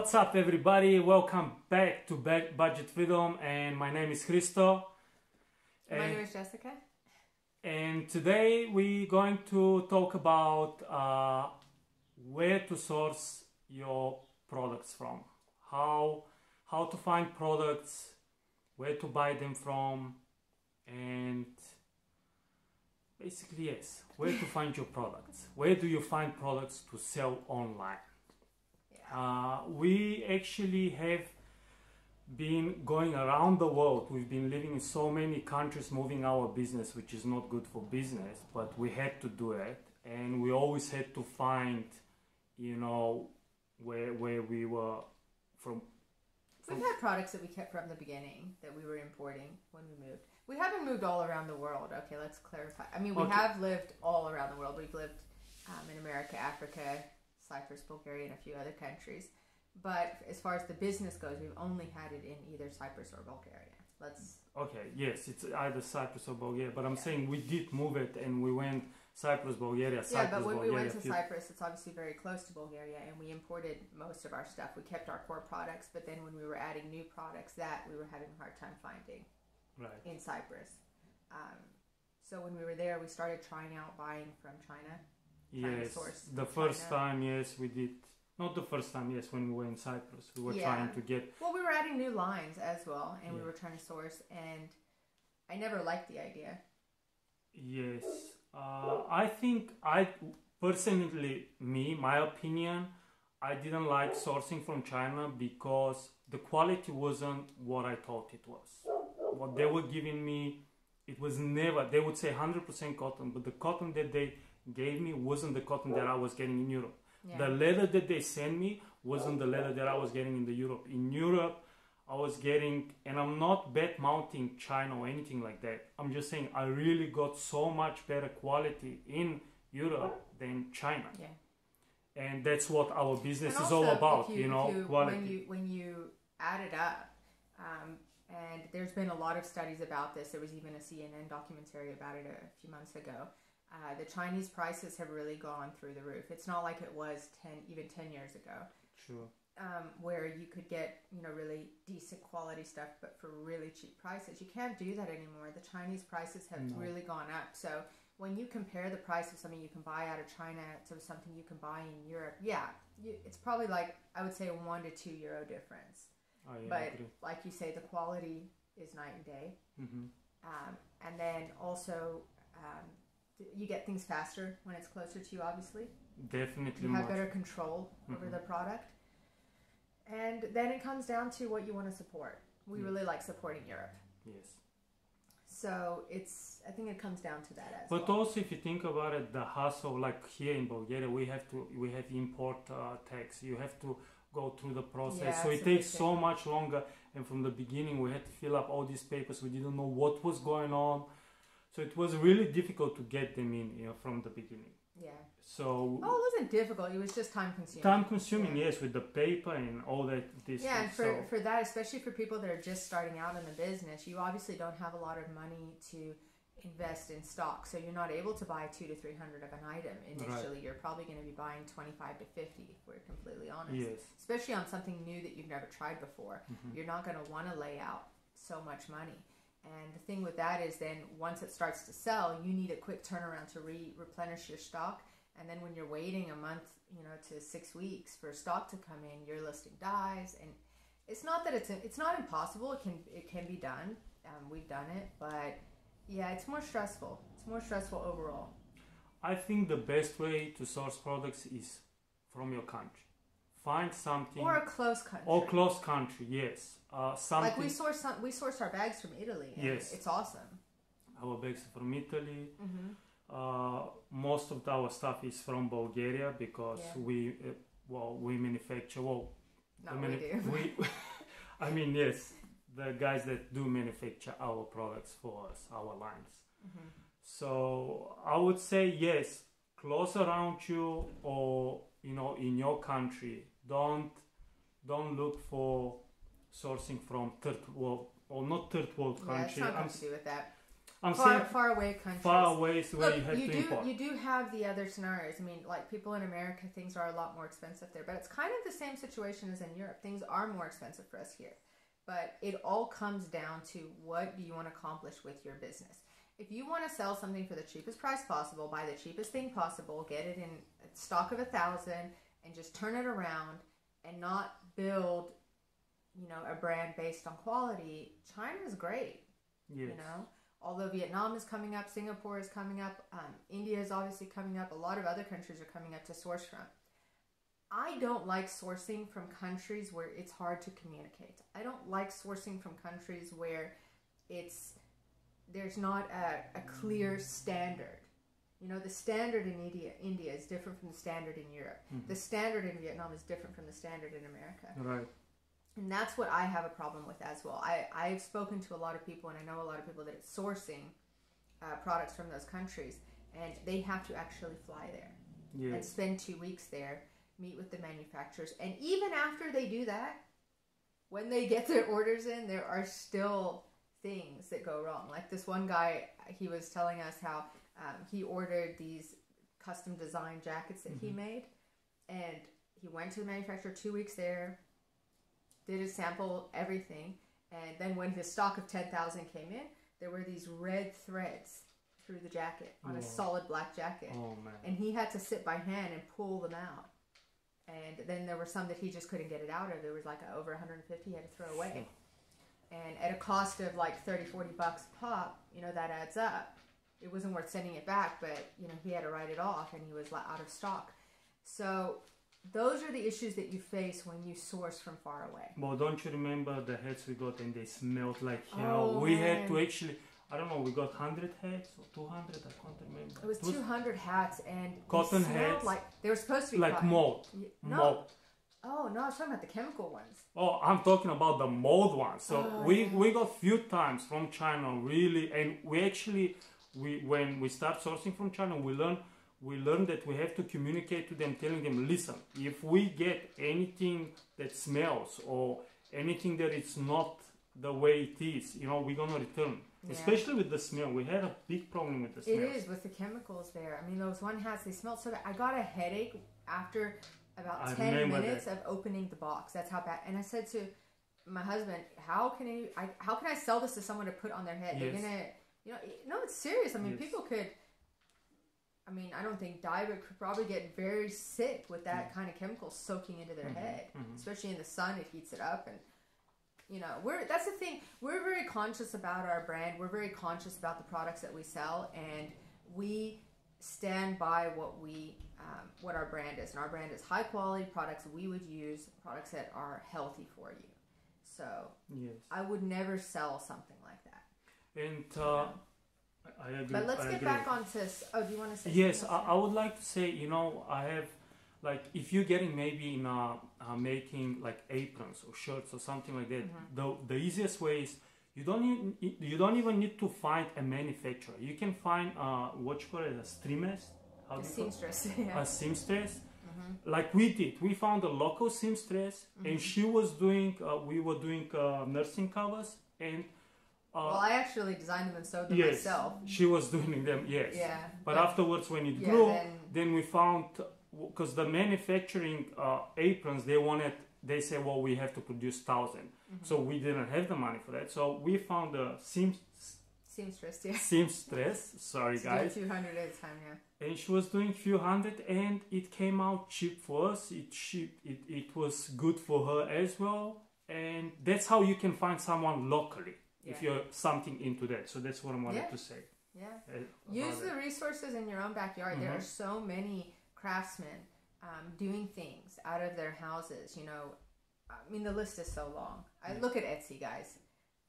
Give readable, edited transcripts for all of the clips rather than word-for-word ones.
What's up, everybody? Welcome back to Budget Freedom, and my name is Christo. My name is Jessica. And today we're going to talk about where to source your products from, how to find products, where to buy them from, and basically, yes, where to find your products. Where do you find products to sell online? We actually have been going around the world. We've been living in so many countries, moving our business, which is not good for business, but we had to do it. And we always had to find, where we were from. We've had products that we kept from the beginning that we were importing when we moved. We haven't moved all around the world. Okay, let's clarify. I mean, we have lived all around the world. We've lived in America, Africa, Cyprus, Bulgaria, and a few other countries. But as far as the business goes, we've only had it in either Cyprus or Bulgaria. Okay, yes, it's either Cyprus or Bulgaria. But I'm saying we did move it and we went Cyprus, Bulgaria, Cyprus, yeah, but when Bulgaria, we went to Cyprus, it's obviously very close to Bulgaria, and we imported most of our stuff. We kept our core products, but then when we were adding new products, that we were having a hard time finding in Cyprus. So when we were there, we started trying out buying from China. Yes, the first time, yes, we did. Not the first time, yes, when we were in Cyprus. We were trying to get... Well, we were adding new lines as well, and we were trying to source, and I never liked the idea. Yes. I think personally, my opinion, I didn't like sourcing from China because the quality wasn't what I thought it was. What they were giving me, it was never, they would say 100% cotton, but the cotton that they gave me wasn't the cotton that I was getting in Europe. Yeah. The leather that they sent me wasn't the leather that I was getting in Europe. In Europe, I was getting, and I'm not bad mouthing China or anything like that. I'm just saying I really got so much better quality in Europe than China. Yeah. And that's what our business is all about, quality. When you add it up, and there's been a lot of studies about this. There was even a CNN documentary about it a few months ago. The Chinese prices have really gone through the roof. It's not like it was 10 years ago. True. Where you could get, really decent quality stuff, but for really cheap prices. You can't do that anymore. The Chinese prices have really gone up. So when you compare the price of something you can buy out of China to something you can buy in Europe, it's probably like, I would say, €1 to €2 difference. Oh, yeah, but like you say, the quality is night and day. Mm-hmm. And then also... you get things faster when it's closer to you, obviously. Definitely. You have better control over the product. And then it comes down to what you want to support. We really like supporting Europe. Yes. So I think it comes down to that as well. But also, if you think about it, the hassle, like here in Bulgaria, we have import tax. You have to go through the process. So it takes so much longer. And from the beginning, we had to fill up all these papers. We didn't know what was going on. So it was really difficult to get them in, from the beginning. Yeah. So. Oh, it wasn't difficult. It was just time consuming. Time consuming, yes, with the paper and all that. Yeah, and for that, especially for people that are just starting out in the business, you obviously don't have a lot of money to invest in stock. So you're not able to buy 200 to 300 of an item initially. Right. You're probably going to be buying 25 to 50, if we're completely honest. Yes. Especially on something new that you've never tried before. Mm-hmm. You're not going to want to lay out so much money. And the thing with that is then once it starts to sell, you need a quick turnaround to replenish your stock. And then when you're waiting a month, to 6 weeks for stock to come in, your listing dies. And it's not that it's not impossible. It can be done. We've done it, but yeah, it's more stressful. It's more stressful overall. I think the best way to source products is from your country. Find something, or a close country. Or close country, yes. Something like we source our bags from Italy. And yes, it's awesome. Our bags are from Italy. Mm-hmm. Most of our stuff is from Bulgaria because we manufacture. We do. I mean, yes, the guys that do manufacture our products for us, our lines. Mm-hmm. So I would say yes, close around you or in your country. Don't look for sourcing from third world or not third world country. It's not got to do with that. I'm saying far away countries. far away is where Look, you have to import. You do have the other scenarios. I mean, like people in America, things are a lot more expensive there, but it's kind of the same situation as in Europe. Things are more expensive for us here, but it all comes down to what do you want to accomplish with your business. If you want to sell something for the cheapest price possible, buy the cheapest thing possible, get it in a stock of 1,000, and just turn it around, and not build, a brand based on quality, China is great. Yes. Although Vietnam is coming up, Singapore is coming up, India is obviously coming up, a lot of other countries are coming up to source from. I don't like sourcing from countries where it's hard to communicate. I don't like sourcing from countries where there's not a clear standard. The standard in India is different from the standard in Europe. Mm-hmm. The standard in Vietnam is different from the standard in America. Right. And that's what I have a problem with as well. I've spoken to a lot of people, and I know a lot of people that it's sourcing products from those countries, and they have to actually fly there and spend 2 weeks there, meet with the manufacturers. And even after they do that, when they get their orders in, there are still things that go wrong. Like this one guy, he was telling us how he ordered these custom design jackets that he made, and he went to the manufacturer 2 weeks there, did a sample, everything, and then when his stock of 10,000 came in, there were these red threads through the jacket on a solid black jacket. Oh, man. And he had to sit by hand and pull them out. And then there were some that he just couldn't get it out of. There was like over 150 he had to throw away. And at a cost of like $30-$40 a pop, that adds up. It wasn't worth sending it back, but he had to write it off, and he was out of stock. So those are the issues that you face when you source from far away. Well, don't you remember the hats we got, and they smelled like hell? We had to actually, I don't know, we got 100 hats or 200, I can't remember. It was 200 hats, and cotton hats. Like they were supposed to be like cotton. mold. No. Mold. Oh, no, I was talking about the chemical ones. Oh, I'm talking about the mold ones. So we got few times from China, really, and we actually, when we start sourcing from China, we learn that we have to communicate to them, telling them, listen, if we get anything that smells or anything that it's not the way it is, we're going to return. Yeah. Especially with the smell. We had a big problem with the smell. It is, with the chemicals there. I mean, those one hats, they smelled so bad. I got a headache after about 10 minutes of opening the box. That's how bad. And I said to my husband, how can I sell this to someone to put on their head? Yes. They're going to, no, it's serious. I mean, people could... I don't think die, but could probably get very sick with that kind of chemical soaking into their head. Mm-hmm. Especially in the sun, it heats it up. And, that's the thing. We're very conscious about our brand. We're very conscious about the products that we sell. And we stand by what our brand is. And our brand is high quality products we would use, products that are healthy for you. So I would never sell something like that. And... I agree. But let's get back onto... Oh, do you want to say Yes, I would like to say, I have, like, if you're getting maybe in making, like, aprons or shirts or something like that, the easiest way is you don't even need to find a manufacturer. You can find, what you call it, a seamstress? A seamstress, A seamstress. Like we did. We found a local seamstress, and she was doing, we were doing nursing covers, and... well, I actually designed them and sewed them myself. She was doing them, yes. Yeah. But afterwards, when it grew, then we found, because the manufacturing aprons, they said, well, we have to produce 1,000. So we didn't have the money for that. So we found a seamstress, yeah. Seamstress, sorry guys. 200 at a time, yeah. And she was doing few hundred, and it came out cheap for us. It was good for her as well. And that's how you can find someone locally. If you're something into that. So that's what I wanted to say. Yeah. Use the resources in your own backyard. There are so many craftsmen doing things out of their houses. The list is so long. I look at Etsy, guys.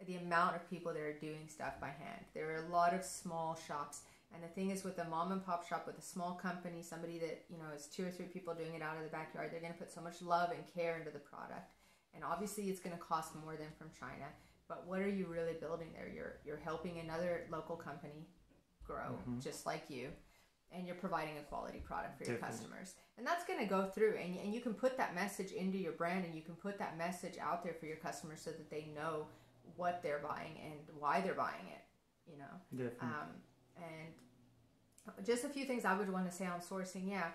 The amount of people that are doing stuff by hand. There are a lot of small shops. And the thing is, with a mom and pop shop, with a small company, somebody that, is 2 or 3 people doing it out of the backyard, they're going to put so much love and care into the product. And obviously it's going to cost more than from China. But what are you really building there? You're helping another local company grow, just like you, and you're providing a quality product for your customers. And that's going to go through, and you can put that message into your brand, and you can put that message out there for your customers so that they know what they're buying and why they're buying it. you know. Definitely. And just a few things I would want to say on sourcing. Yeah,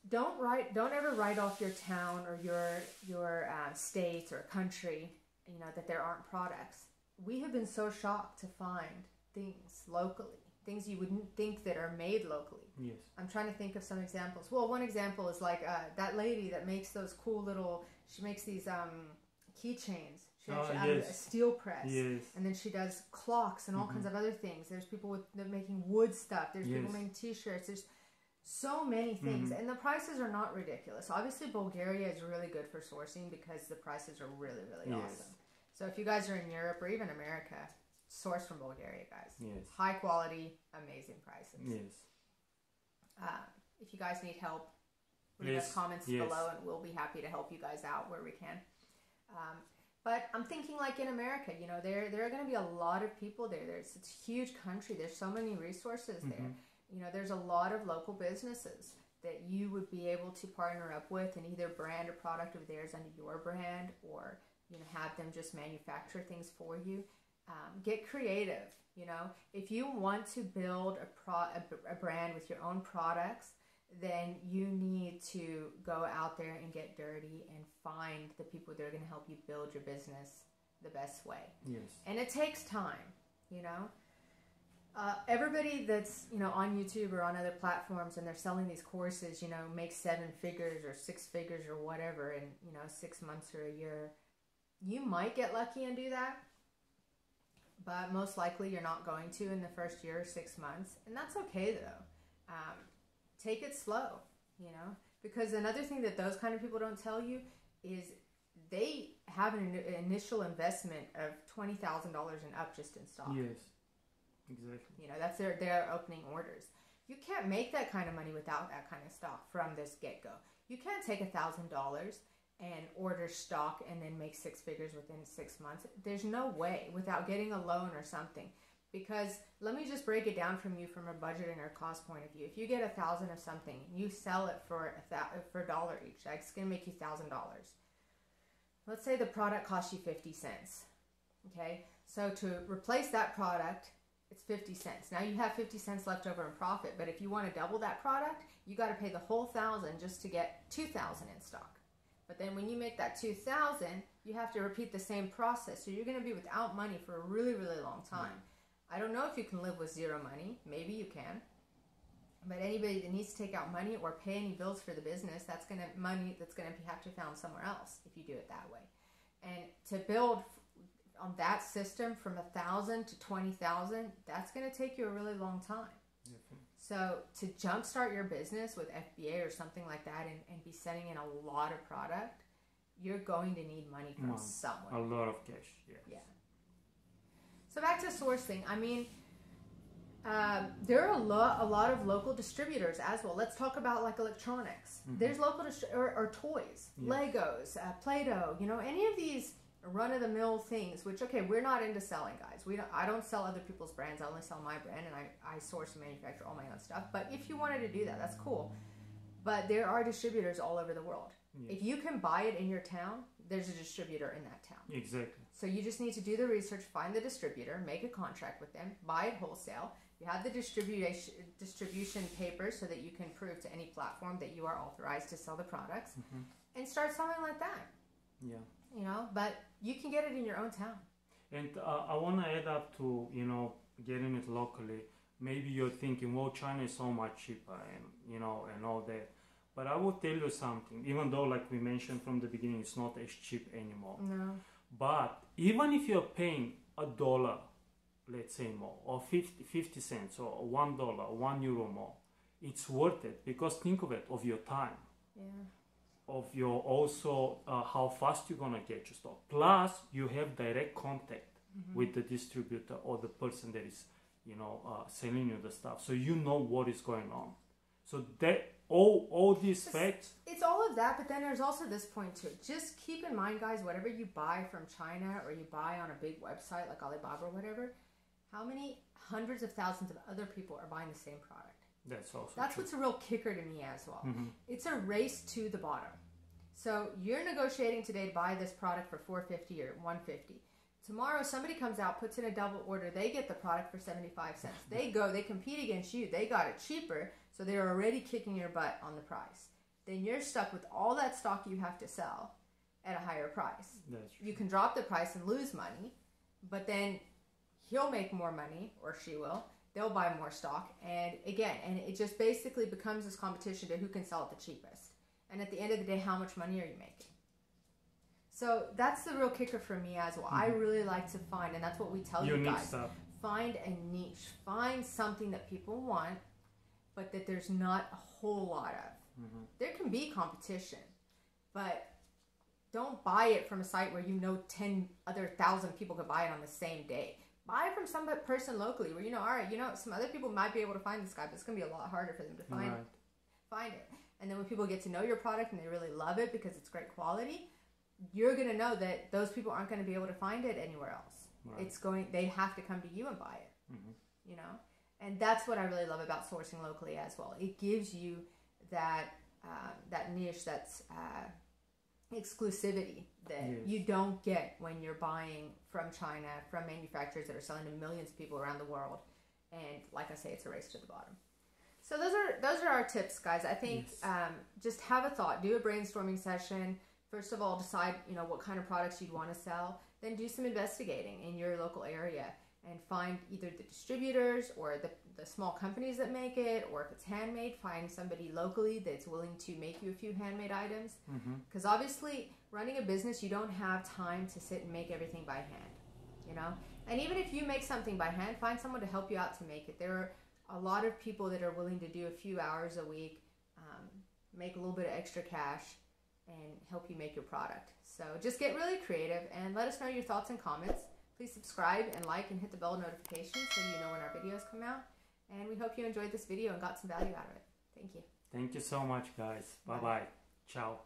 don't ever write off your town or your state or country, you know, that there aren't products. We have been so shocked to find things locally, things you wouldn't think that are made locally. Yes. I'm trying to think of some examples. Well, one example is like that lady that makes those cool little, she makes these keychains. She actually out of a steel press. Yes. And then she does clocks and all kinds of other things. There's people they're making wood stuff. There's people making t-shirts. There's so many things. And the prices are not ridiculous. Obviously, Bulgaria is really good for sourcing because the prices are really, really awesome. So if you guys are in Europe or even America, source from Bulgaria, guys. Yes. High quality, amazing prices. Yes. If you guys need help, leave us comments below and we'll be happy to help you guys out where we can. But I'm thinking like in America, you know, there are going to be a lot of people there. It's a huge country. There's so many resources there. You know, there's a lot of local businesses that you would be able to partner up with and either brand a product of theirs under your brand or, you know, have them just manufacture things for you. Get creative. You know, if you want to build a brand with your own products, then you need to go out there and get dirty and find the people that are going to help you build your business the best way. Yes. And it takes time, you know. Everybody that's, you know, on YouTube or on other platforms and they're selling these courses, you know, make 7 figures or 6 figures or whatever in, you know, 6 months or a year. You might get lucky and do that. But most likely you're not going to in the first year or 6 months. And that's okay, though. Take it slow, you know. Because another thing that those kind of people don't tell you is they have an initial investment of $20,000 and up just in stock. Yes, exactly. You know, that's their opening orders. You can't make that kind of money without that kind of stock from this get-go. You can't take $1,000 and order stock and then make 6 figures within 6 months. There's no way without getting a loan or something. Because let me just break it down from you from a budgeting or cost point of view. If you get $1,000 of something, you sell it for $1 each. That's going to make you $1,000. Let's say the product costs you 50 cents. Okay, so to replace that product, it's 50 cents. Now you have 50 cents left over in profit. But if you want to double that product, you got to pay the whole 1,000 just to get 2,000 in stock. But then when you make that 2,000, you have to repeat the same process. So you're going to be without money for a really, really long time. I don't know if you can live with zero money. Maybe you can. But anybody that needs to take out money or pay any bills for the business, that's going to have to be found somewhere else if you do it that way. And to build on that system from 1,000 to 20,000, that's going to take you a really long time. So to jumpstart your business with FBA or something like that and be sending in a lot of product, you're going to need money from somewhere. A lot of cash, yes. Yeah. So back to sourcing. I mean, there are a lot of local distributors as well. Let's talk about like electronics. There's local or toys, Legos, Play-Doh. You know, any of these run-of-the-mill things. Which we're not into selling, guys. I don't sell other people's brands. I only sell my brand, and I source and manufacture all my own stuff. But if you wanted to do that, that's cool. But there are distributors all over the world. If you can buy it in your town, there's a distributor in that town. Exactly. So you just need to do the research, find the distributor, make a contract with them, buy it wholesale. You have the distribution papers so that you can prove to any platform that you are authorized to sell the products, and start selling like that. Yeah. You know, but you can get it in your own town. And I want to add up to, you know, getting it locally. Maybe you're thinking, well, China is so much cheaper and, you know, and all that. But I will tell you something, even though, like we mentioned from the beginning, it's not as cheap anymore. No. But even if you're paying $1, let's say more, or 50 cents, or $1, €1 more, it's worth it. Because think of it, of your time. Yeah. Of your also how fast you're gonna get your stock. Plus, you have direct contact with the distributor or the person that is, you know, selling you the stuff. So you know what is going on. So that all these facts. It's all of that, but then there's also this point too. Just keep in mind, guys, whatever you buy from China or you buy on a big website like Alibaba or whatever, how many hundreds of thousands of other people are buying the same product? That's also That's true. what's a real kicker to me as well. It's a race to the bottom. So you're negotiating today to buy this product for $4.50 or $1.50. Tomorrow somebody comes out, puts in a double order, they get the product for 75 cents. They go, they compete against you, they got it cheaper, so they're already kicking your butt on the price. Then you're stuck with all that stock you have to sell at a higher price. That's true. You can drop the price and lose money, but then he'll make more money, or she will. They'll buy more stock, and again, and it just basically becomes this competition to who can sell it the cheapest. And at the end of the day, how much money are you making? So that's the real kicker for me as well. I really like to find, and that's what we tell you guys, stuff. Find a niche. Find something that people want, but that there's not a whole lot of. There can be competition, but don't buy it from a site where you know 10,000 people could buy it on the same day. Buy it from some person locally where you know, all right, you know, some other people might be able to find this guy, but it's going to be a lot harder for them to find it. And then when people get to know your product and they really love it because it's great quality, you're going to know that those people aren't going to be able to find it anywhere else. They have to come to you and buy it, you know? And that's what I really love about sourcing locally as well. It gives you that niche, that's exclusivity that you don't get when you're buying from China, from manufacturers that are selling to millions of people around the world. And like I say, it's a race to the bottom. So those are our tips, guys. I think just have a thought, do a brainstorming session. First of all, decide, you know, what kind of products you'd want to sell. Then do some investigating in your local area and find either the distributors or the small companies that make it, or if it's handmade, find somebody locally that's willing to make you a few handmade items. Because obviously, running a business, you don't have time to sit and make everything by hand, you know? And even if you make something by hand, find someone to help you out to make it. There are a lot of people that are willing to do a few hours a week, make a little bit of extra cash, and help you make your product. So just get really creative and let us know your thoughts and comments. Please subscribe and like and hit the bell notification so you know when our videos come out. And we hope you enjoyed this video and got some value out of it. Thank you. Thank you so much, guys. Bye-bye. Ciao.